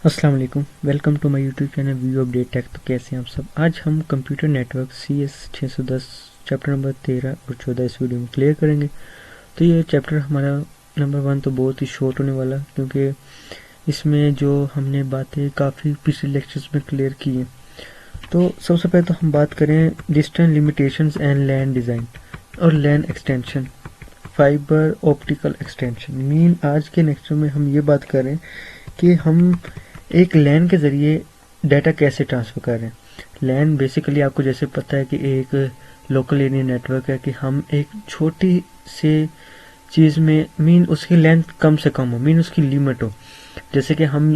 अस्सलाम वालेकुम, welcome to my YouTube channel View Update Tech. तो कैसे हैं आप सब। आज हम computer network CS610 chapter number 13 और 14 इस वीडियो में क्लियर करेंगे। तो ये चैप्टर हमारा नंबर 1 तो बहुत ही शॉर्ट होने वाला, क्योंकि इसमें जो हमने बातें काफ़ी पिछले लेक्चर्स में क्लियर की हैं। तो सबसे पहले तो हम बात करें distance limitations and LAN design और LAN extension, fibre optical extension. Mean आज के लेक्चर में हम ये बात कर रहे हैं कि हम एक लैन के ज़रिए डाटा कैसे ट्रांसफ़र कर रहे हैं। लैन बेसिकली आपको जैसे पता है कि एक लोकल एरिया नेटवर्क है, कि हम एक छोटी से चीज़ में मीन उसकी लेंथ कम से कम हो, मीन उसकी लिमिट हो। जैसे कि हम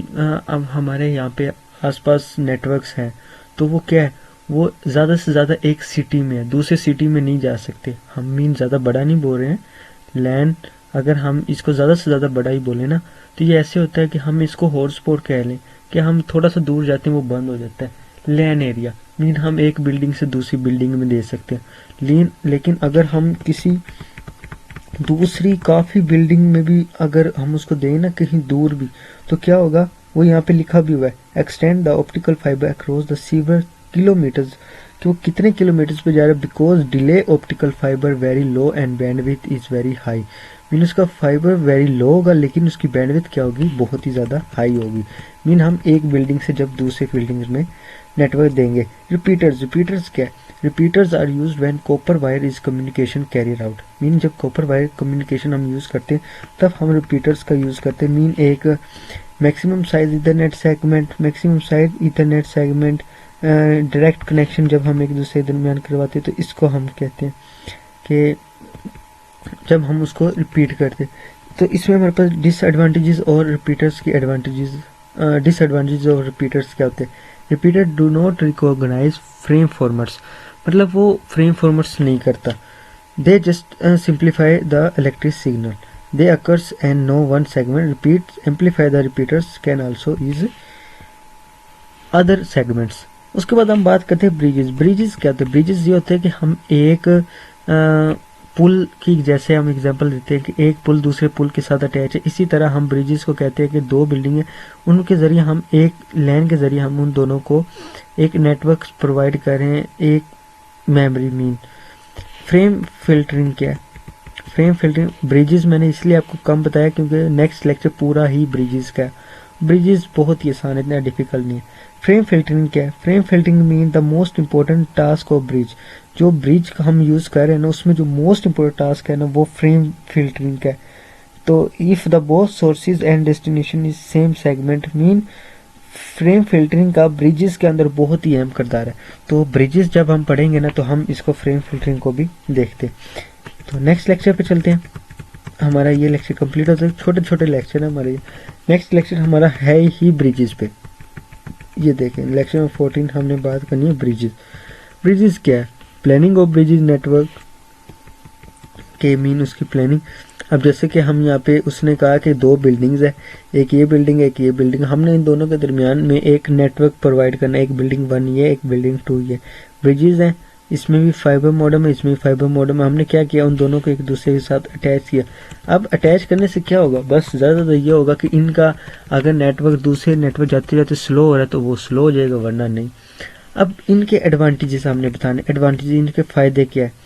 अब हमारे यहाँ पे आसपास नेटवर्क्स हैं, तो वो क्या है, वो ज़्यादा से ज़्यादा एक सिटी में है, दूसरे सिटी में नहीं जा सकते। हम मीन ज़्यादा बड़ा नहीं बोल रहे हैं। लैन अगर हम इसको ज़्यादा से ज़्यादा बड़ा ही बोले ना, तो ये ऐसे होता है कि हम इसको हॉटस्पॉट कह लें कि हम थोड़ा सा दूर जाते हैं वो बंद हो जाता है। लैन एरिया मीन हम एक बिल्डिंग से दूसरी बिल्डिंग में दे सकते हैं। लेकिन अगर हम किसी दूसरी काफ़ी बिल्डिंग में भी अगर हम उसको दें ना, कहीं दूर भी, तो क्या होगा, वो यहाँ पे लिखा भी हुआ है, extend the optical fibre across the sewer kilometres, कि वो कितने किलोमीटर्स पे जा रहा है। Because delay optical fibre very low and bandwidth is very high. Mean उसका फाइबर वेरी लो होगा, लेकिन उसकी बैंडविड्थ क्या होगी, बहुत ही ज़्यादा हाई होगी। मीन हम एक बिल्डिंग से जब दूसरे बिल्डिंग में नेटवर्क देंगे। रिपीटर्स क्या है, repeaters are use when copper wire is communication carrier out. Mean जब कॉपर वायर कम्युनिकेशन हम यूज़ करते हैं तब हम रिपीटर्स का यूज़ करते हैं। मीन एक maximum size Ethernet segment, maximum size Ethernet segment, direct connection जब हम एक दूसरे के दरमियान करवाते हैं, तो इसको हम कहते हैं कि जब हम उसको रिपीट करते। तो इसमें हमारे पास डिसएडवांटेजेस और रिपीटर्स की एडवांटेजेस। डिसएडवांटेजेस और रिपीटर्स क्या होते हैं। Repeater do not recognize frame formats, मतलब वो फ्रेम फॉर्मेट्स नहीं करता। They just simplify the electric signal, they occurs and no one segment repeat amplify the repeaters can also use other segments. उसके बाद हम बात करते हैं ब्रिजेस। ब्रिजेस क्या होते हैं, ब्रिजेस ये होते हैं कि हम एक पुल की, जैसे हम एग्जांपल देते हैं कि एक पुल दूसरे पुल के साथ अटैच है, इसी तरह हम ब्रिजेस को कहते हैं कि दो बिल्डिंग है, उनके जरिए हम एक लैन के जरिए हम उन दोनों को एक नेटवर्क प्रोवाइड कर रहे हैं, एक मेमोरी। मीन फ्रेम फिल्टरिंग क्या है, फ्रेम फिल्टरिंग ब्रिजेस मैंने इसलिए आपको कम बताया क्योंकि नेक्स्ट लेक्चर पूरा ही ब्रिजेस का है। ब्रिजेस बहुत ही आसान है, इतना डिफिकल्ट नहीं है। फ्रेम फिल्टरिंग क्या है, frame filtering mean the most important task of bridge. जो ब्रिज का हम यूज कर रहे हैं ना, उसमें जो मोस्ट इंपॉर्टेंट टास्क है ना, वो फ्रेम फिल्टरिंग का है। तो if the both sources and destination is same segment, mean frame filtering का ब्रिजेस के अंदर बहुत ही अहम किरदार है। तो ब्रिजेस जब हम पढ़ेंगे ना, तो हम इसको फ्रेम फिल्टरिंग को भी देखते हैं। तो नेक्स्ट लेक्चर पे चलते हैं। हमारा ये लेक्चर कंप्लीट होता है, छोटे छोटे लेक्चर है हमारे। नेक्स्ट लेक्चर हमारा है ही ब्रिजेस पे। ये देखें, लेक्चर नंबर 14 हमने बात करनी है ब्रिजेस। ब्रिजेस क्या है, प्लानिंग ऑफ ब्रिजेस नेटवर्क के मीन उसकी प्लानिंग। अब जैसे कि हम यहाँ पे उसने कहा कि दो बिल्डिंग्स है, एक ये बिल्डिंग एक ये बिल्डिंग, हमने इन दोनों के दरमियान में एक नेटवर्क प्रोवाइड करना है। एक बिल्डिंग 1 ये, एक बिल्डिंग 2 ये। ब्रिजेस है, इसमें भी फाइबर मॉडेम है, इसमें भी फाइबर मॉडेम है। हमने क्या किया, उन दोनों को एक दूसरे के साथ अटैच किया। अब अटैच करने से क्या होगा, बस ज़्यादा ये होगा कि इनका अगर नेटवर्क दूसरे नेटवर्क जाते जाते स्लो हो रहा है तो वो स्लो हो जाएगा, वरना नहीं। अब इनके एडवांटेजेस हमने बताने, एडवांटेजेस इनके फ़ायदे क्या है।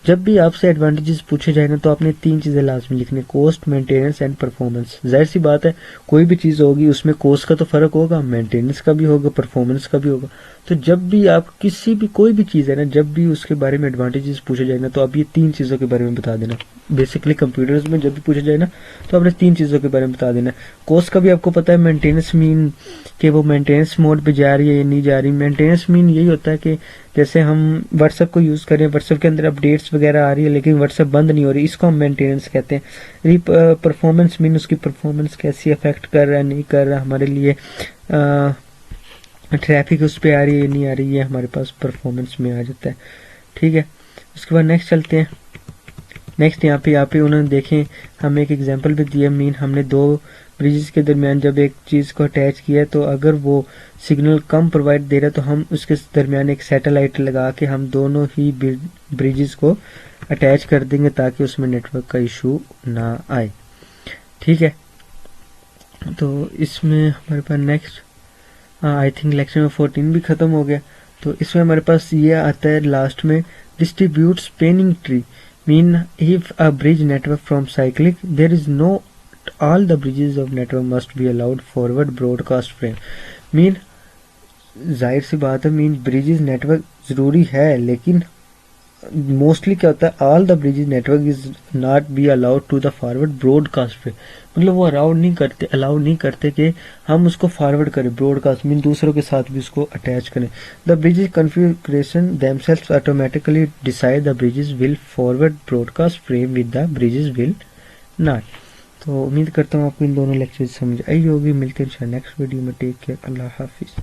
जब भी आपसे एडवांटेजेस पूछे जाए ना, तो आपने 3 चीज़ें लाजमी लिखनी, कॉस्ट, मेंटेनेंस एंड परफॉर्मेंस। जाहिर सी बात है, कोई भी चीज़ होगी उसमें कॉस्ट का तो फ़र्क होगा, मेंटेनेंस का भी होगा, परफॉर्मेंस का भी होगा। तो जब भी आप किसी भी कोई भी चीज़ है ना, जब भी उसके बारे में एडवांटेजेस पूछे जाए ना, तो आप ये 3 चीज़ों के बारे में बता देना। बेसिकली कंप्यूटर्स में जब भी पूछा जाए ना, तो आपने 3 चीज़ों के बारे में बता देना। कॉस्ट का भी आपको पता है, मेंटेनेंस मीन कि वो मेंटेनेंस मोड पे जा रही है या नहीं जा रही। मेंटेनेंस मीन यही होता है कि जैसे हम व्हाट्सएप को यूज़ करें, व्हाट्सएप के अंदर अपडेट्स वगैरह आ रही है लेकिन व्हाट्सएप बंद नहीं हो रही, इसको हम मेंटेनेंस कहते हैं। परफॉर्मेंस मीन उसकी परफॉर्मेंस कैसी अफेक्ट कर रहा है नहीं कर रहा हमारे लिए, ट्रैफिक उस पर आ रही है नहीं आ रही है, हमारे पास परफॉर्मेंस में आ जाता है। ठीक है, उसके बाद नेक्स्ट चलते हैं। नेक्स्ट यहाँ पे उन्होंने देखें, हमें एक एग्जांपल भी दिया। मीन हमने दो ब्रिजेस के दरमियान जब एक चीज़ को अटैच किया है, तो अगर वो सिग्नल कम प्रोवाइड दे रहा है तो हम उसके दरमियान एक सैटेलाइट लगा के हम दोनों ही ब्रिजेस को अटैच कर देंगे ताकि उसमें नेटवर्क का इशू ना आए। ठीक है, तो इसमें हमारे पास नेक्स्ट आई थिंक लेक्चर में 14 भी ख़त्म हो गया। तो इसमें हमारे पास ये आता है लास्ट में, distribute spanning tree mean if a bridge network from cyclic there is no all the bridges of network must be allowed forward broadcast frame mean जाहिर सी बात है, मीन ब्रिजेस नेटवर्क ज़रूरी है, लेकिन मोस्टली क्या होता है, all the bridges network is not be allowed to the forward broadcast frame, मतलब वो अलाउ नहीं करते कि हम उसको फॉरवर्ड करें ब्रॉडकास्ट मीन दूसरों के साथ भी उसको अटैच करें। The bridges configuration themselves automatically decide the bridges will forward broadcast frame with the bridges will not. तो उम्मीद करता हूँ आपको इन दोनों लेक्चर समझ आई होगी। मिलते हैं नेक्स्ट वीडियो में। टेक केयर, अल्लाह हाफिज़।